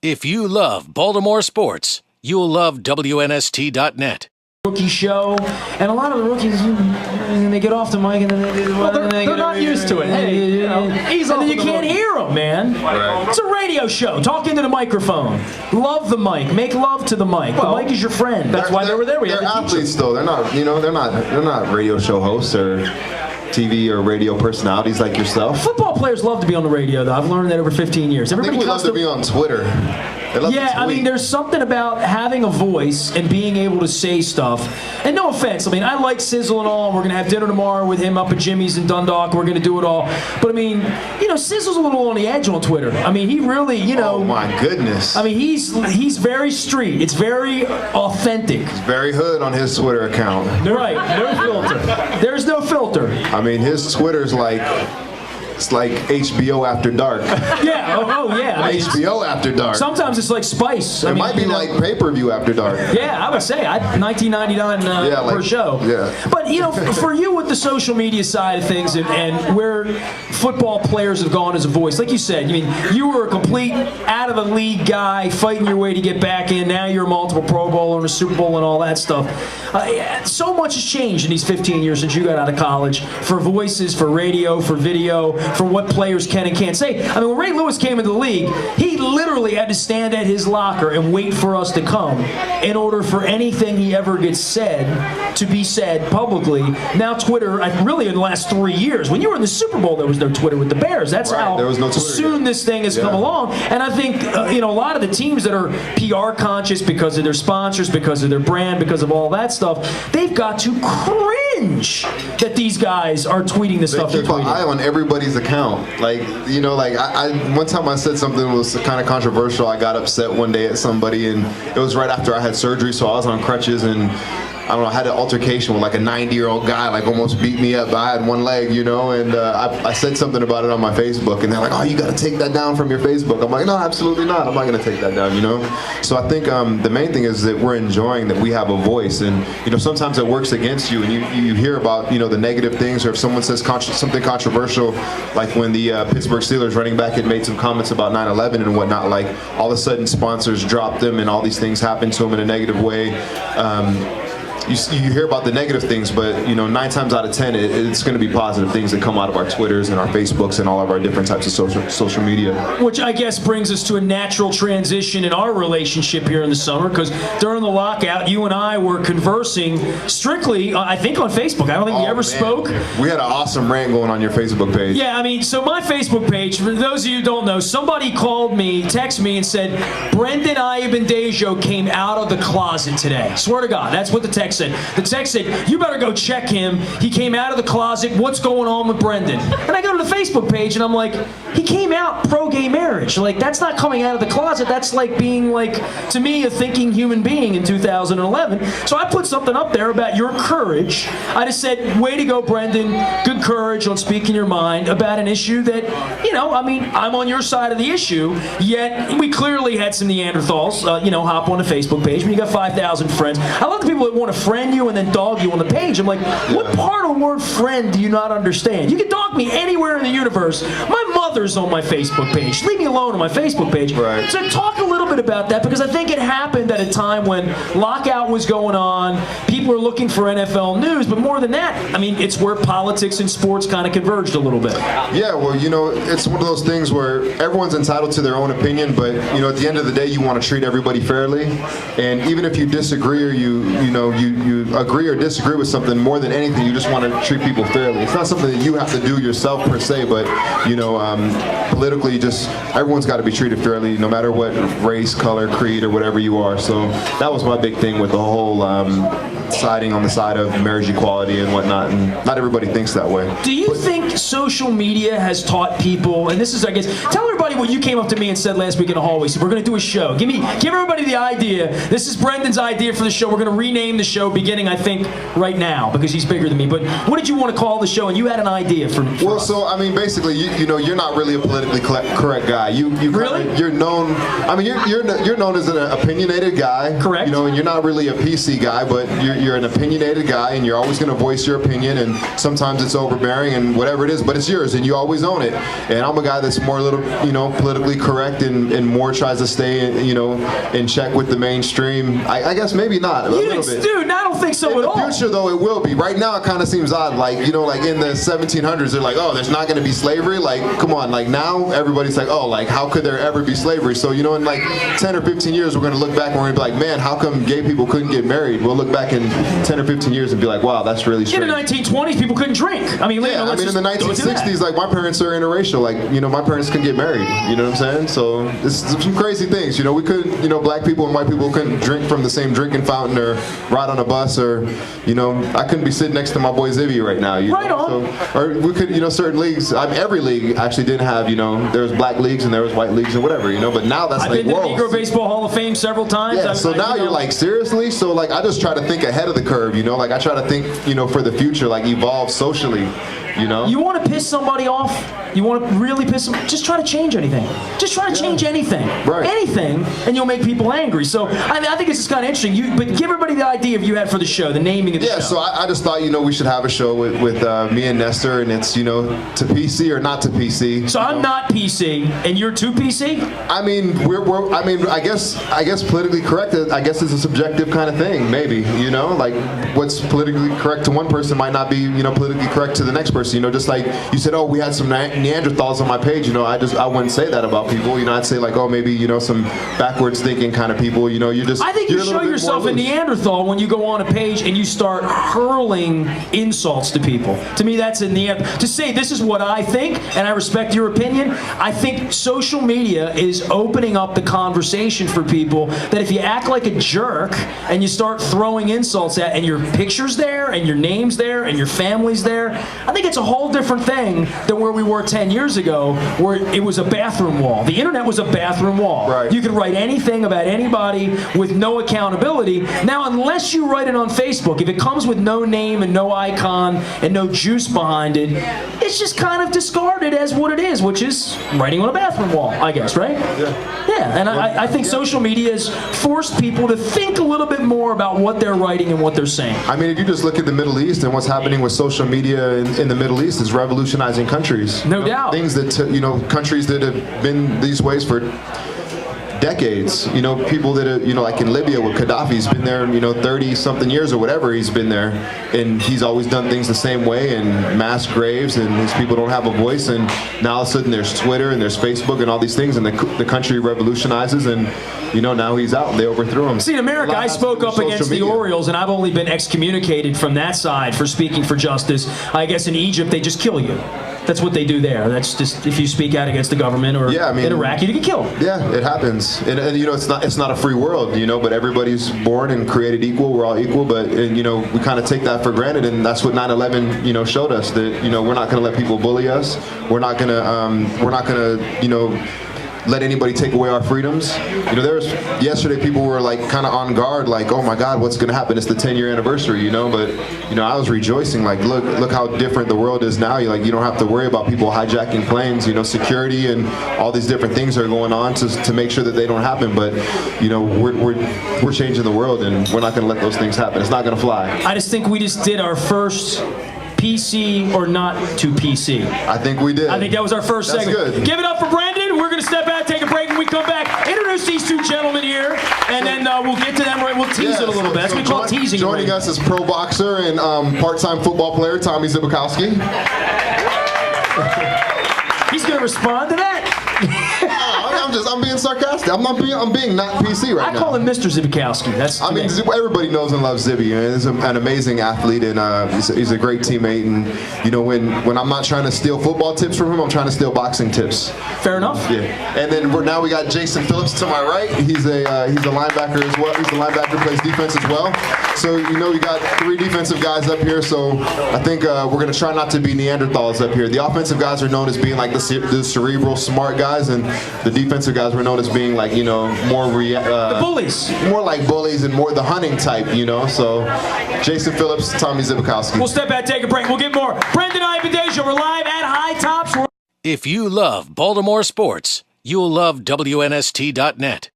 If you love Baltimore sports, you'll love WNST.net. Rookie show, and a lot of the rookies, they get off the mic and then they're not used to it. Hey, you know, and then you can't hear them, man. Right. It's a radio show. Talk into the microphone. Love the mic. Make love to the mic. The mic is your friend. That's why they were there. They're athletes, though. They're not. They're not radio show hosts or TV or radio personalities like yourself. Football players love to be on the radio, though. I've learned that over 15 years. Everybody love to be on Twitter. Yeah, I mean, there's something about having a voice and being able to say stuff. And no offense, I mean, I like Sizzle and all. We're going to have dinner tomorrow with him up at Jimmy's in Dundalk. We're going to do it all. But I mean, Sizzle's a little on the edge on Twitter. I mean, he really, Oh my goodness. I mean, he's very street. It's very authentic. He's very hood on his Twitter account. Right. No filter. There's no filter. I mean, his Twitter's like... It's like HBO After Dark. Yeah, oh yeah. I mean, HBO After Dark. Sometimes it's like Spice. It might be like pay-per-view After Dark. Yeah, I would say $19.99 per show. Yeah. But for you with the social media side of things and where football players have gone as a voice, like you said, I mean, you were a complete out of the league guy fighting your way to get back in. Now you're a multiple Pro Bowler and a Super Bowl and all that stuff. So much has changed in these 15 years since you got out of college for voices, for radio, for video, for what players can and can't say. I mean, when Ray Lewis came into the league, he literally had to stand at his locker and wait for us to come in order for anything he ever gets said to be said publicly. Now Twitter, really in the last 3 years, when you were in the Super Bowl, there was no Twitter with the Bears. That's how there was no Twitter soon yet. This thing has come along. And I think, a lot of the teams that are PR conscious because of their sponsors, because of their brand, because of all that stuff, they've got to cringe that these guys are tweeting the stuff they're tweeting. Keep an eye on everybody's account. I one time I said something that was kind of controversial. I got upset one day at somebody, and it was right after I had surgery, so I was on crutches, and I don't know, I had an altercation with like a 90-year-old guy, like almost beat me up. I had one leg, and I said something about it on my Facebook, and they're like, oh, you got to take that down from your Facebook. I'm like, no, absolutely not. I'm not going to take that down, So I think the main thing is that we're enjoying that we have a voice, and sometimes it works against you, and you hear about the negative things, or if someone says something controversial, like when the Pittsburgh Steelers running back had made some comments about 9/11 and whatnot, like all of a sudden sponsors dropped them, and all these things happened to them in a negative way. You hear about the negative things, but 9 times out of 10, it's going to be positive things that come out of our Twitters and our Facebooks and all of our different types of social media. Which I guess brings us to a natural transition in our relationship here in the summer, because during the lockout, you and I were conversing strictly, I think, on Facebook. I don't think we ever spoke. We had an awesome rant going on your Facebook page. Yeah, I mean, so my Facebook page, for those of you who don't know, somebody texted me and said, Brendon Ayanbadejo came out of the closet today. Swear to God, that's what the text said. The text said, you better go check him. He came out of the closet. What's going on with Brendon? And I go to the Facebook page and I'm like, he came out pro-gay marriage. Like, that's not coming out of the closet. That's like being, to me, a thinking human being in 2011. So I put something up there about your courage. I just said, way to go, Brendon. Good courage on speaking your mind about an issue that, I'm on your side of the issue, yet we clearly had some Neanderthals, hop on the Facebook page. When you got 5,000 friends. I love the people that want to friend you and then dog you on the page. I'm like, what part of the word friend do you not understand? You can dog me anywhere in the universe. My mother's on my Facebook page. Leave me alone on my Facebook page. Right. So talk a little bit about that, because I think it happened at a time when lockout was going on. People are looking for NFL news, but more than that, I mean, it's where politics and sports kind of converged a little bit. Yeah, well, it's one of those things where everyone's entitled to their own opinion, but at the end of the day, you want to treat everybody fairly. And even if you disagree or you agree or disagree with something, more than anything, you just want to treat people fairly. It's not something that you have to do yourself per se, but politically, just everyone's got to be treated fairly, no matter what race, color, creed, or whatever you are. So that was my big thing with the whole siding on the side of marriage equality and whatnot, and not everybody thinks that way. Do you think social media has taught people, and this is, I guess, tell everybody what you came up to me and said last week in the hallway. So we're going to do a show. Give everybody the idea. This is Brendon's idea for the show. We're going to rename the show beginning, I think, right now, because he's bigger than me. But what did you want to call the show? And you had an idea for well, us. So I mean, basically, you're not really a politically correct guy. You really? You're known. I mean, you're known as an opinionated guy. Correct. And you're not really a PC guy, but you're an opinionated guy, and you're always going to voice your opinion, and sometimes it's overbearing and whatever it is, but it's yours, and you always own it. And I'm a guy that's more a little, politically correct and more tries to stay, in check with the mainstream. I guess maybe not a little bit. Dude, I don't think so at all. In the future, though, it will be. Right now, it kind of seems odd. Like, like in the 1700s, they're like, oh, there's not going to be slavery. Like, come on. Like now, everybody's like, oh, like how could there ever be slavery? So, in like 10 or 15 years, we're going to look back and we're going to be like, man, how come gay people couldn't get married? We'll look back in 10 or 15 years and be like, wow, that's really strange. In the 1920s, people couldn't drink. I mean, in the 1960s, like my parents are interracial. Like, my parents couldn't get married. You know what I'm saying? So it's some crazy things. We couldn't, black people and white people couldn't drink from the same drinking fountain or ride on a bus or, I couldn't be sitting next to my boy Zibby right now. Right on. So, or we could, certain leagues. Every league actually didn't have, there was black leagues and there was white leagues and whatever, But now that's I've like, been to the Negro Baseball Hall of Fame several times. Yeah. So now you're like, seriously? So like, I just try to think ahead of the curve, Like I try to think, for the future, like evolve socially. You want to piss somebody off? You want to really piss them? Just try to change anything. Just try to change anything. Right. Anything, and you'll make people angry. So I think it's just kind of interesting. But give everybody the idea you had for the show, the naming of the show. Yeah, so I just thought, we should have a show with me and Nestor, and it's, to PC or not to PC. So I'm not PC, and you're too PC? I mean, I guess politically correct, I guess it's a subjective kind of thing, maybe, Like, what's politically correct to one person might not be, politically correct to the next person. Just like you said, oh, we had some Neanderthals on my page. I wouldn't say that about people. I'd say like, oh, maybe some backwards thinking kind of people. I think you show yourself a Neanderthal when you go on a page and you start hurling insults to people. To me, that's a Neanderthal. To say this is what I think and I respect your opinion. I think social media is opening up the conversation for people that if you act like a jerk and you start throwing insults at, and your picture's there and your name's there and your family's there, I think it's a whole different thing than where we were 10 years ago, where it was a bathroom wall. The internet was a bathroom wall. Right. You could write anything about anybody with no accountability. Now, unless you write it on Facebook, if it comes with no name and no icon and no juice behind it, it's just kind of discarded as what it is, which is writing on a bathroom wall, I guess, right? Yeah. Yeah, and I think social media has forced people to think a little bit more about what they're writing and what they're saying. I mean, if you just look at the Middle East and what's happening with social media in the Middle East, is revolutionizing countries. No doubt. Things that, countries that have been these ways for decades. People that are, like in Libya with Gaddafi's been there, 30-something years or whatever he's been there, and he's always done things the same way, and mass graves, and his people don't have a voice, and now all of a sudden there's Twitter and there's Facebook and all these things, and the country revolutionizes, and now he's out and they overthrew him. See, in America, I spoke up against the Orioles, and I've only been excommunicated from that side for speaking for justice. I guess in Egypt, they just kill you. That's what they do there. That's just, if you speak out against the government or in Iraq, you get killed. Yeah, it happens. And it's not a free world, but everybody's born and created equal. We're all equal, but we kind of take that for granted, and that's what 9/11 showed us, that we're not going to let people bully us. We're not going to let anybody take away our freedoms. Yesterday people were like kind of on guard, like, oh my God, what's going to happen? It's the 10-year anniversary, but I was rejoicing, like, look how different the world is now. You don't have to worry about people hijacking planes. Security and all these different things are going on to make sure that they don't happen. But we're changing the world, and we're not going to let those things happen. It's not going to fly. I just think we just did our first PC or not to PC. I think we did. I think that was our first segment. Good. Give it up for Brendon. We're going to step out, take a break, and we come back. Introduce these two gentlemen here, and then we'll get to them. We'll tease it a little bit. That's what we call teasing. Joining us is pro boxer and part-time football player Tommy Zibikowski. He's going to respond to that? I'm being sarcastic. I'm being not PC right now. I call him Mr. Zibikowski. Everybody knows and loves Zibby. He's an amazing athlete, and he's a great teammate. And when I'm not trying to steal football tips from him, I'm trying to steal boxing tips. Fair enough. Yeah. And then now we got Jason Phillips to my right. He's a linebacker as well. He's a linebacker, plays defense as well. So we got three defensive guys up here. So I think we're going to try not to be Neanderthals up here. The offensive guys are known as being like the cerebral, smart guys, and the defensive guys were known as being like more the bullies, more like bullies and more the hunting type. So Jason Phillips, Tommy Zibikowski. We'll step back, take a break. We'll get more. Brendon Ayanbadejo, we're live at High Tops. If you love Baltimore sports, you'll love WNST.net.